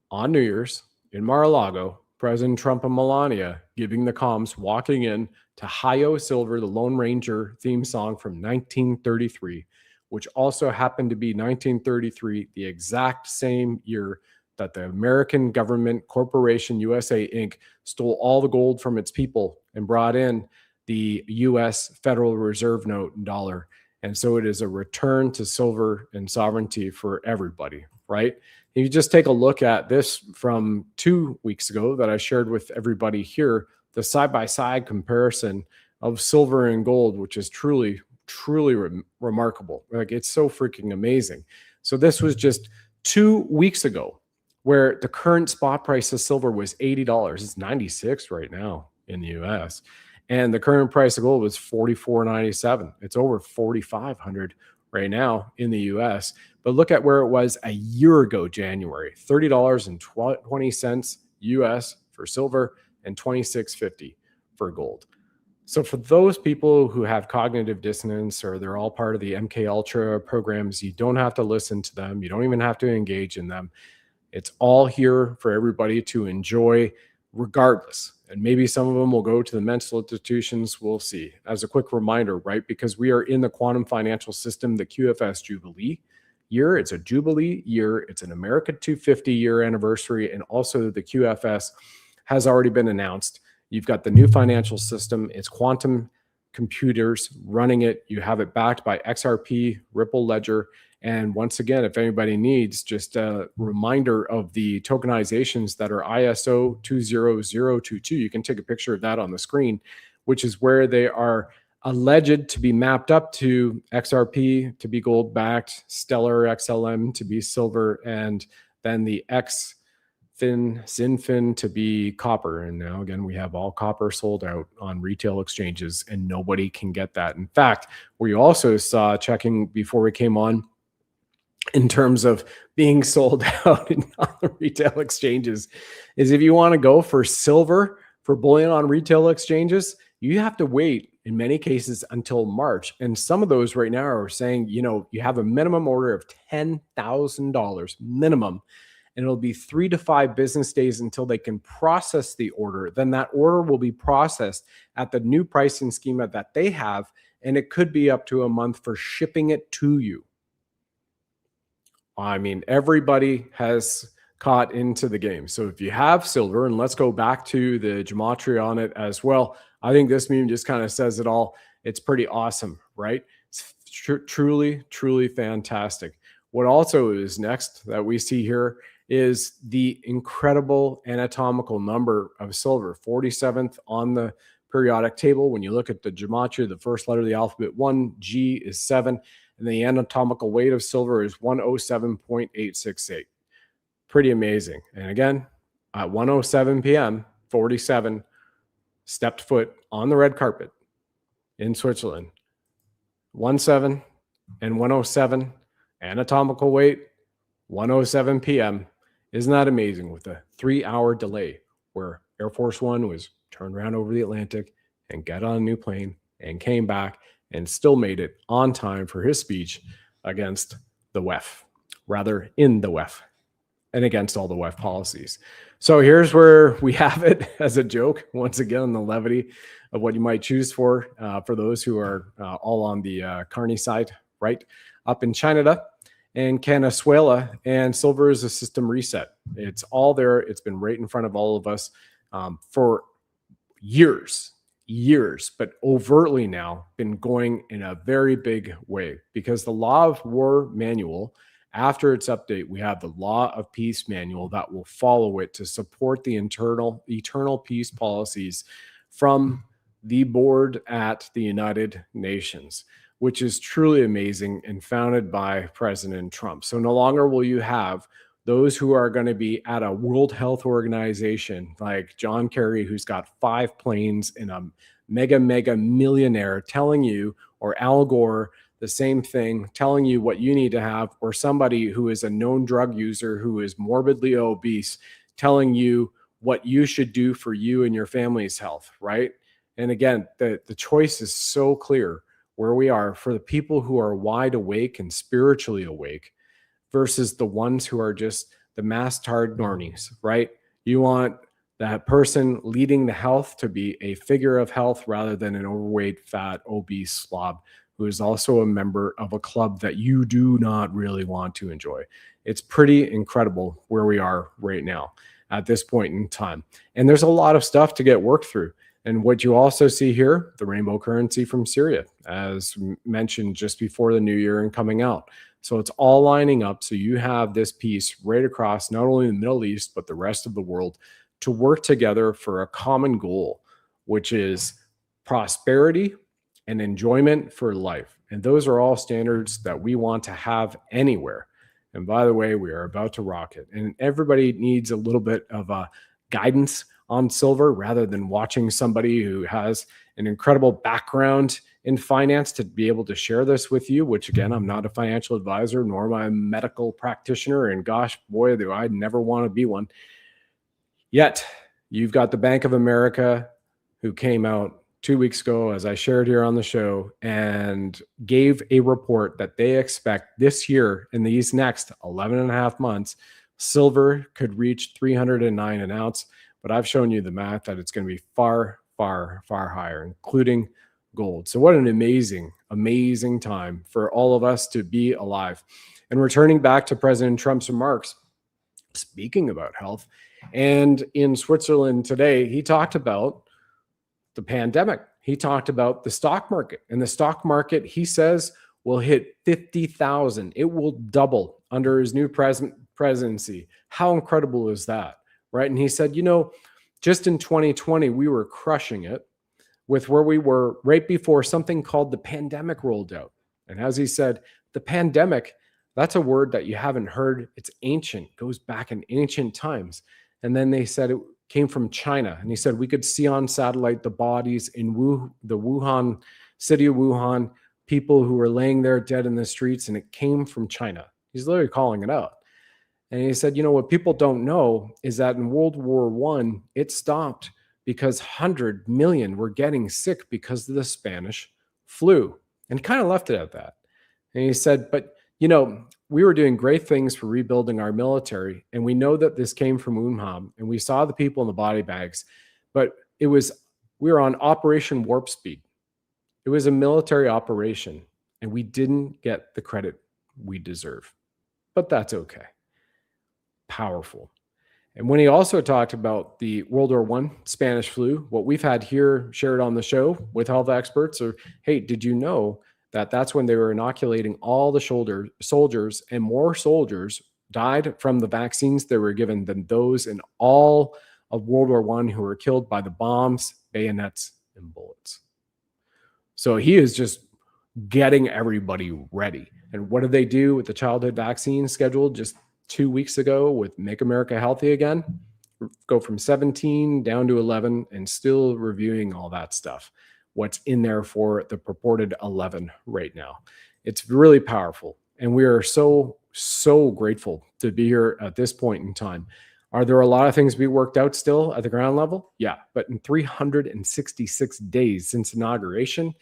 on New Year's in Mar-a-Lago, President Trump and Melania giving the comms, walking in to Hi-Yo Silver, the Lone Ranger theme song from 1933, which also happened to be 1933, the exact same year that the American government corporation USA Inc. stole all the gold from its people and brought in the US Federal Reserve note and dollar. And so it is a return to silver and sovereignty for everybody, right? If you just take a look at this from 2 weeks ago that I shared with everybody here, the side-by-side comparison of silver and gold, which is truly remarkable. Like, it's so freaking amazing. So this was just 2 weeks ago, where the current spot price of silver was $80. It's 96 right now in the US. And the current price of gold was $44.97. It's over 4,500 right now in the US. But look at where it was a year ago, January, $30.20 US for silver and $26.50 for gold. So for those people who have cognitive dissonance, or they're all part of the MK Ultra programs, you don't have to listen to them. You don't even have to engage in them. It's all here for everybody to enjoy regardless. And maybe some of them will go to the mental institutions. We'll see. As a quick reminder, right? Because we are in the quantum financial system, the QFS Jubilee year. It's a Jubilee year. It's an America 250 year anniversary. And also the QFS has already been announced. You've got the new financial system. It's quantum computers running it. You have it backed by XRP, Ripple Ledger. And once again, if anybody needs just a reminder of the tokenizations that are ISO 20022, you can take a picture of that on the screen, which is where they are alleged to be mapped up to XRP to be gold backed, Stellar XLM to be silver, and then the Sinfin to be copper. And now again, we have all copper sold out on retail exchanges, and nobody can get that. In fact, we also saw, checking before we came on, in terms of being sold out on the retail exchanges, is if you want to go for silver for bullion on retail exchanges, you have to wait in many cases until March. And some of those right now are saying, you know, you have a minimum order of $10,000 minimum, and it'll be 3 to 5 business days until they can process the order. Then that order will be processed at the new pricing schema that they have, and it could be up to a month for shipping it to you. I mean, everybody has caught into the game. So if you have silver, and let's go back to the gematria on it as well, I think this meme just kind of says it all. It's pretty awesome, right? It's truly fantastic. What also is next that we see here is the incredible anatomical number of silver, 47th on the periodic table. When you look at the gematria, the first letter of the alphabet, 1, G is 7. And the anatomical weight of silver is 107.868. Pretty amazing. And again, at 1:07 p.m., 47 stepped foot on the red carpet in Switzerland. 17 and 107 anatomical weight, 1:07 p.m. Isn't that amazing? With a 3-hour delay where Air Force One was turned around over the Atlantic and got on a new plane and came back and still made it on time for his speech against the WEF, rather in the WEF, and against all the WEF policies. So here's where we have it as a joke, once again, the levity of what you might choose for those who are all on the Carney side, right? Up in Canada and Venezuela, and silver is a system reset. It's all there. It's been right in front of all of us for years, but overtly now been going in a very big way, because the Law of War manual, after its update, we have the Law of Peace manual that will follow it to support the eternal peace policies from the board at the United Nations, which is truly amazing and founded by President Trump. So no longer will you have those who are going to be at a World Health Organization like John Kerry, who's got 5 planes and a mega millionaire, telling you, or Al Gore, the same thing, telling you what you need to have, or somebody who is a known drug user who is morbidly obese, telling you what you should do for you and your family's health, right? And again, the choice is so clear. where we are for the people who are wide awake and spiritually awake versus the ones who are just the mass-tard normies, right? You want that person leading the health to be a figure of health rather than an overweight, fat, obese slob who is also a member of a club that you do not really want to enjoy. It's pretty incredible where we are right now at this point in time. And there's a lot of stuff to get worked through. And what you also see here, the rainbow currency from Syria, as mentioned just before the new year and coming out. So it's all lining up. So you have this piece right across not only the Middle East, but the rest of the world to work together for a common goal, which is prosperity and enjoyment for life. And those are all standards that we want to have anywhere. And by the way, we are about to rock it. And everybody needs a little bit of a guidance on silver rather than watching somebody who has an incredible background in finance to be able to share this with you, which again, I'm not a financial advisor, nor am I a medical practitioner. And gosh, boy, do I never want to be one. Yet you've got the Bank of America who came out 2 weeks ago, as I shared here on the show, and gave a report that they expect this year, in these next 11 and a half months, silver could reach $309 an ounce. But I've shown you the math that it's going to be far, far, far higher, including gold. So what an amazing, amazing time for all of us to be alive. And returning back to President Trump's remarks, speaking about health, and in Switzerland today, he talked about the pandemic. He talked about the stock market. And the stock market, he says, will hit 50,000. It will double under his new presidency. How incredible is that? Right. And he said, you know, just in 2020, we were crushing it with where we were right before something called the pandemic rolled out. And as he said, the pandemic, that's a word that you haven't heard. It's ancient, goes back in ancient times. And then they said it came from China. And he said we could see on satellite the bodies in the Wuhan, city of Wuhan, people who were laying there dead in the streets, and it came from China. He's literally calling it out. And he said, you know, what people don't know is that in World War I, it stopped because 100 million were getting sick because of the Spanish flu, and kind of left it at that. And he said, but, you know, we were doing great things for rebuilding our military, and we know that this came from Wuhan, and we saw the people in the body bags, but we were on Operation Warp Speed. It was a military operation, and we didn't get the credit we deserve, but that's okay. Powerful. And when he also talked about the World War I Spanish flu, what we've had here shared on the show with health experts are, hey, did you know that that's when they were inoculating all the soldiers, and more soldiers died from the vaccines they were given than those in all of World War I who were killed by the bombs, bayonets, and bullets. So he is just getting everybody ready. And what did they do with the childhood vaccine scheduled just 2 weeks ago with Make America Healthy Again? Go from 17 down to 11 and still reviewing all that stuff. What's in there for the purported 11 right now. It's really powerful. And we are so, so grateful to be here at this point in time. Are there a lot of things we worked out still at the ground level? Yeah. But in 366 days since inauguration,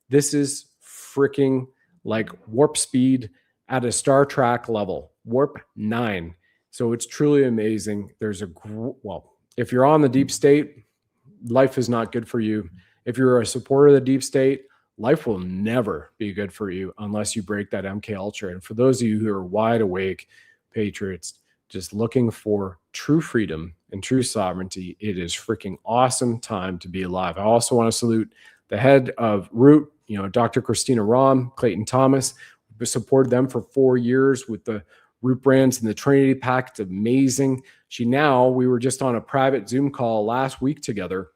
this is freaking like warp speed at a Star Trek level, warp 9. So it's truly amazing. There's if you're on the deep state, life is not good for you. If you're a supporter of the deep state, life will never be good for you unless you break that MK Ultra. And for those of you who are wide awake patriots, just looking for true freedom and true sovereignty, it is freaking awesome time to be alive. I also want to salute the head of Root, Dr. Christina Rahm, Clayton Thomas. We supported them for 4 years with the Root brands and the Trinity Pack. It's amazing. We were just on a private Zoom call last week together,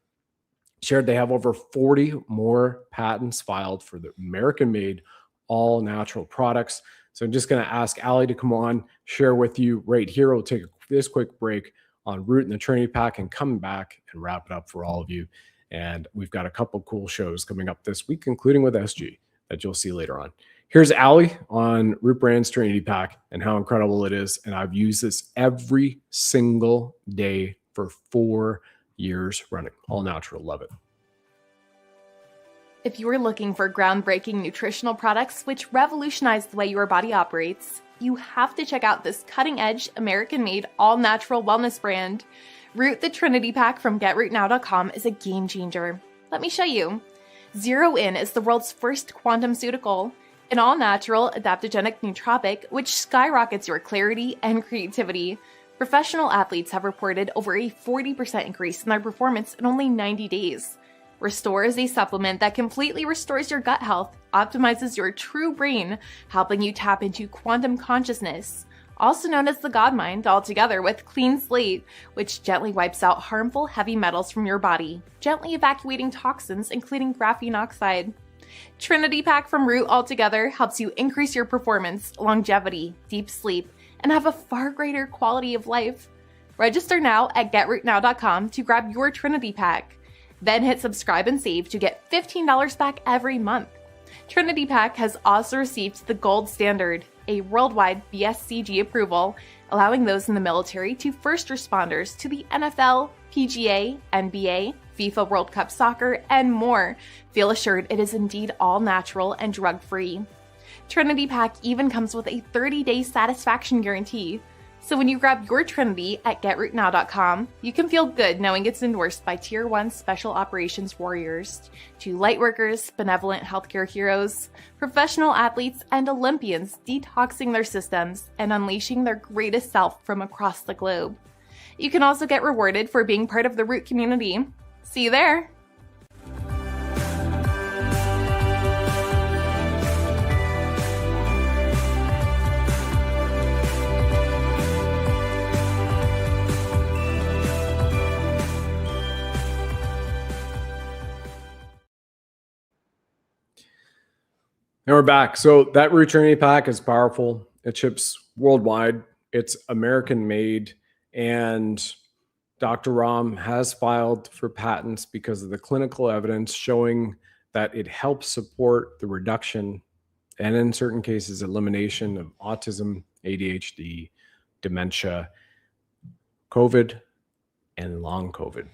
shared they have over 40 more patents filed for the American-made all-natural products. So I'm just going to ask Ali to come on, share with you right here. We'll take this quick break on Root and the Trinity Pack and come back and wrap it up for all of you. And we've got a couple cool shows coming up this week, including with SG, that you'll see later on. Here's Ali on Root Brand's Trinity Pack and how incredible it is. And I've used this every single day for 4 years running. All natural. Love it. If you're looking for groundbreaking nutritional products which revolutionize the way your body operates, you have to check out this cutting-edge, American-made, all-natural wellness brand. Root the Trinity Pack from GetRootNow.com is a game changer. Let me show you. Zero In is the world's first quantum-ceutical, an all-natural, adaptogenic nootropic which skyrockets your clarity and creativity. Professional athletes have reported over a 40% increase in their performance in only 90 days. Restore is a supplement that completely restores your gut health, optimizes your true brain, helping you tap into quantum consciousness, also known as the God Mind, altogether with Clean Slate, which gently wipes out harmful heavy metals from your body, gently evacuating toxins, including graphene oxide. Trinity Pack from Root altogether helps you increase your performance, longevity, deep sleep, and have a far greater quality of life. Register now at GetRootNow.com to grab your Trinity Pack. Then hit subscribe and save to get $15 back every month. Trinity Pack has also received the Gold Standard, a worldwide BSCG approval, allowing those in the military to first responders to the NFL, PGA, NBA, FIFA World Cup Soccer, and more feel assured it is indeed all natural and drug-free. Trinity Pack even comes with a 30-day satisfaction guarantee. So when you grab your Trinity at GetRootNow.com, you can feel good knowing it's endorsed by Tier 1 Special Operations Warriors, to lightworkers, benevolent healthcare heroes, professional athletes, and Olympians detoxing their systems and unleashing their greatest self from across the globe. You can also get rewarded for being part of the Root community. See you there! And we're back. So that Root Trinity Pack is powerful. It ships worldwide. It's American made. And Dr. Ram has filed for patents because of the clinical evidence showing that it helps support the reduction and in certain cases elimination of autism, ADHD, dementia, COVID, and long COVID,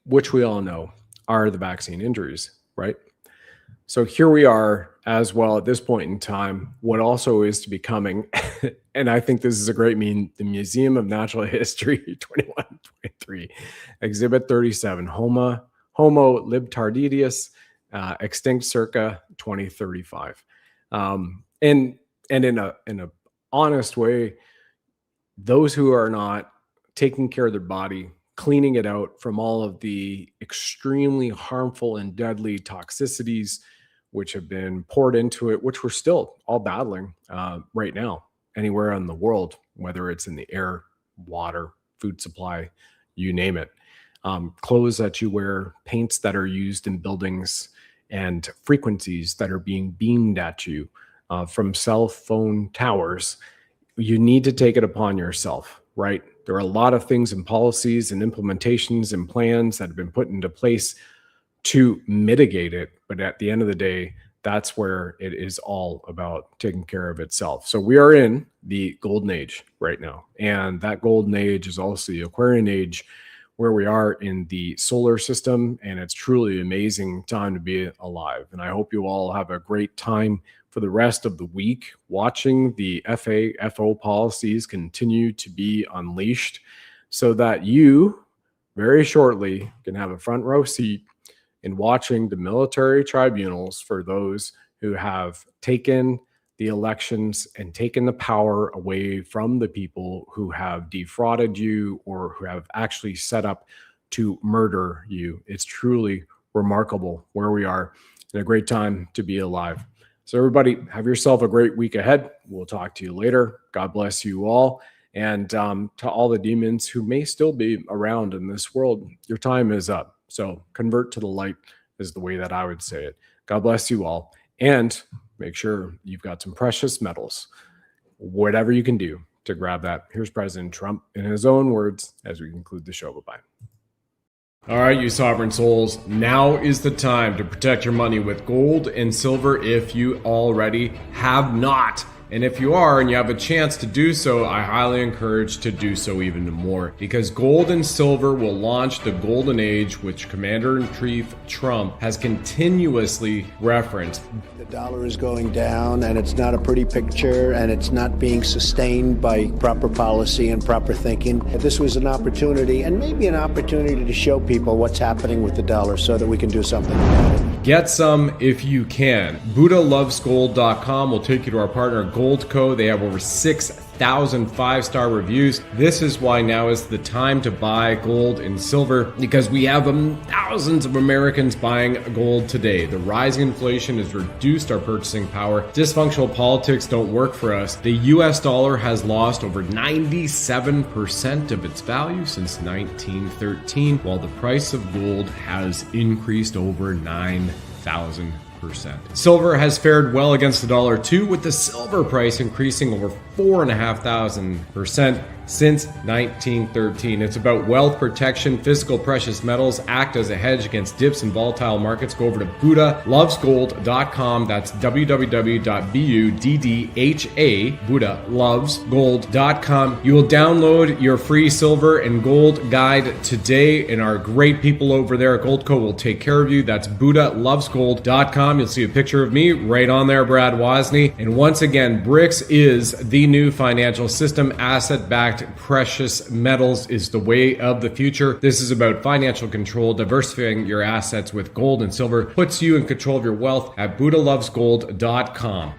which we all know are the vaccine injuries, right? So here we are as well at this point in time, what also is to be coming, and I think this is a great meme, the Museum of Natural History 2123, Exhibit 37, Homo libtardidus, extinct circa 2035. And in a honest way, those who are not taking care of their body, cleaning it out from all of the extremely harmful and deadly toxicities which have been poured into it, which we're still all battling right now, anywhere in the world, whether it's in the air, water, food supply, you name it. Clothes that you wear, paints that are used in buildings, and frequencies that are being beamed at you from cell phone towers. You need to take it upon yourself, right? There are a lot of things and policies and implementations and plans that have been put into place to mitigate it. But at the end of the day, that's where it is all about taking care of itself. So we are in the golden age right now. And that golden age is also the Aquarian age, where we are in the solar system. And it's truly an amazing time to be alive. And I hope you all have a great time for the rest of the week watching the FAFO policies continue to be unleashed so that you very shortly can have a front row seat in watching the military tribunals for those who have taken the elections and taken the power away from the people who have defrauded you or who have actually set up to murder you. It's truly remarkable where we are, and a great time to be alive. So everybody, have yourself a great week ahead. We'll talk to you later. God bless you all. And to all the demons who may still be around in this world, your time is up. So convert to the light is the way that I would say it. God bless you all. And make sure you've got some precious metals, whatever you can do to grab that. Here's President Trump in his own words as we conclude the show. Bye-bye. All right, you sovereign souls, now is the time to protect your money with gold and silver if you already have not. And if you are and you have a chance to do so, I highly encourage to do so even more, because gold and silver will launch the golden age, which Commander-in-Chief Trump has continuously referenced. The dollar is going down, and it's not a pretty picture, and it's not being sustained by proper policy and proper thinking. This was an opportunity, and maybe an opportunity to show people what's happening with the dollar so that we can do something about it. Get some if you can. BuddhaLovesGold.com will take you to our partner Goldco. They have over 6,000 5-star reviews. This is why now is the time to buy gold and silver, because we have thousands of Americans buying gold today. The rising inflation has reduced our purchasing power. Dysfunctional politics don't work for us. The US dollar has lost over 97% of its value since 1913, while the price of gold has increased over 9,000%. Silver has fared well against the dollar too, with the silver price increasing over 4,500% since 1913. It's about wealth protection. Physical precious metals act as a hedge against dips in volatile markets. Go over to BuddhaLovesGold.com. That's www.BUDDHA, BuddhaLovesGold.com. You will download your free silver and gold guide today, and our great people over there at Goldco will take care of you. That's BuddhaLovesGold.com. You'll see a picture of me right on there, Brad Wozni. And once again, BRICS is the new financial system. Asset-backed precious metals is the way of the future. This is about financial control. Diversifying your assets with gold and silver puts you in control of your wealth at BuddhaLovesGold.com.